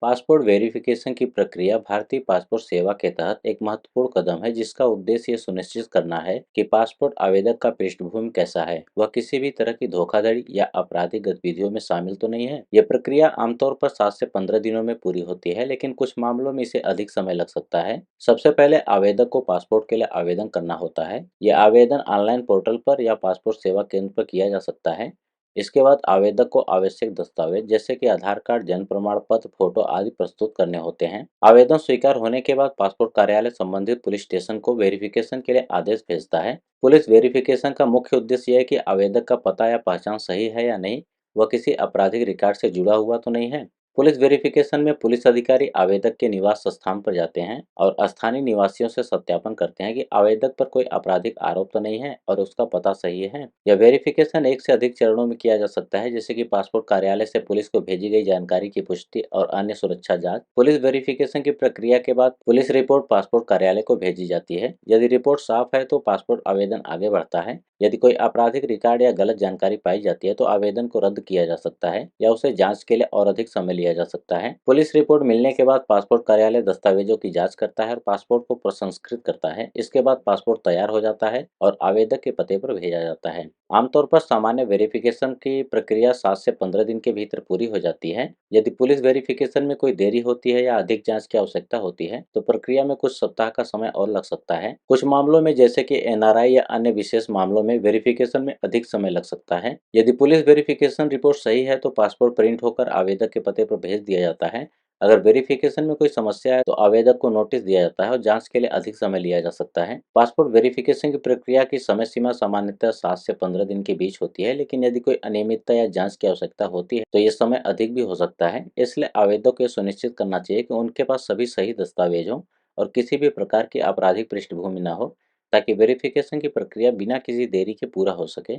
Passport verification की प्रक्रिया भारतीय पासपोर्ट सेवा के तहत एक महत्वपूर्ण कदम है जिसका उद्देश्य ये सुनिश्चित करना है कि पासपोर्ट आवेदक का पृष्ठभूमि कैसा है, वह किसी भी तरह की धोखाधड़ी या आपराधिक गतिविधियों में शामिल तो नहीं है। यह प्रक्रिया आमतौर पर 7 से 15 दिनों में पूरी होती है, लेकिन कुछ मामलों में इसे अधिक समय लग सकता है। सबसे पहले आवेदक को पासपोर्ट के लिए आवेदन करना होता है। यह आवेदन ऑनलाइन पोर्टल पर या पासपोर्ट सेवा केंद्र पर किया जा सकता है। इसके बाद आवेदक को आवश्यक दस्तावेज जैसे कि आधार कार्ड, जन्म प्रमाण पत्र, फोटो आदि प्रस्तुत करने होते हैं। आवेदन स्वीकार होने के बाद पासपोर्ट कार्यालय संबंधित पुलिस स्टेशन को वेरिफिकेशन के लिए आदेश भेजता है। पुलिस वेरिफिकेशन का मुख्य उद्देश्य यह है कि आवेदक का पता या पहचान सही है या नहीं, वह किसी आपराधिक रिकॉर्ड से जुड़ा हुआ तो नहीं है। पुलिस वेरिफिकेशन में पुलिस अधिकारी आवेदक के निवास स्थान पर जाते हैं और स्थानीय निवासियों से सत्यापन करते हैं कि आवेदक पर कोई आपराधिक आरोप तो नहीं है और उसका पता सही है। यह वेरिफिकेशन एक से अधिक चरणों में किया जा सकता है, जैसे कि पासपोर्ट कार्यालय से पुलिस को भेजी गई जानकारी की पुष्टि और अन्य सुरक्षा जांच। पुलिस वेरिफिकेशन की प्रक्रिया के बाद पुलिस रिपोर्ट पासपोर्ट कार्यालय को भेजी जाती है। यदि रिपोर्ट साफ है तो पासपोर्ट आवेदन आगे बढ़ता है। यदि कोई आपराधिक रिकॉर्ड या गलत जानकारी पाई जाती है तो आवेदन को रद्द किया जा सकता है या उसे जांच के लिए और अधिक समय लिया जा सकता है। पुलिस रिपोर्ट मिलने के बाद पासपोर्ट कार्यालय दस्तावेजों की जांच करता है और पासपोर्ट को प्रसंस्कृत करता है। इसके बाद पासपोर्ट तैयार हो जाता है और आवेदक के पते पर भेजा जाता है। आमतौर पर सामान्य वेरिफिकेशन की प्रक्रिया 7 से 15 दिन के भीतर पूरी हो जाती है। यदि पुलिस वेरिफिकेशन में कोई देरी होती है या अधिक जांच की आवश्यकता होती है तो प्रक्रिया में कुछ सप्ताह का समय और लग सकता है। कुछ मामलों में जैसे कि एनआरआई या अन्य विशेष मामलों में वेरिफिकेशन में अधिक समय लग सकता है। यदि पुलिस वेरिफिकेशन रिपोर्ट सही है तो पासपोर्ट प्रिंट होकर आवेदक के पते पर भेज दिया जाता है। अगर वेरिफिकेशन में कोई समस्या है तो आवेदक को नोटिस दिया जाता है और जांच के लिए अधिक समय लिया जा सकता है। पासपोर्ट वेरिफिकेशन की प्रक्रिया की समय सीमा सामान्यतः 7 से 15 दिन के बीच होती है, लेकिन यदि कोई अनियमितता या जांच की आवश्यकता होती है तो ये समय अधिक भी हो सकता है। इसलिए आवेदक को यह सुनिश्चित करना चाहिए कि उनके पास सभी सही दस्तावेज हों और किसी भी प्रकार की आपराधिक पृष्ठभूमि न हो, ताकि वेरिफिकेशन की प्रक्रिया बिना किसी देरी के पूरा हो सके।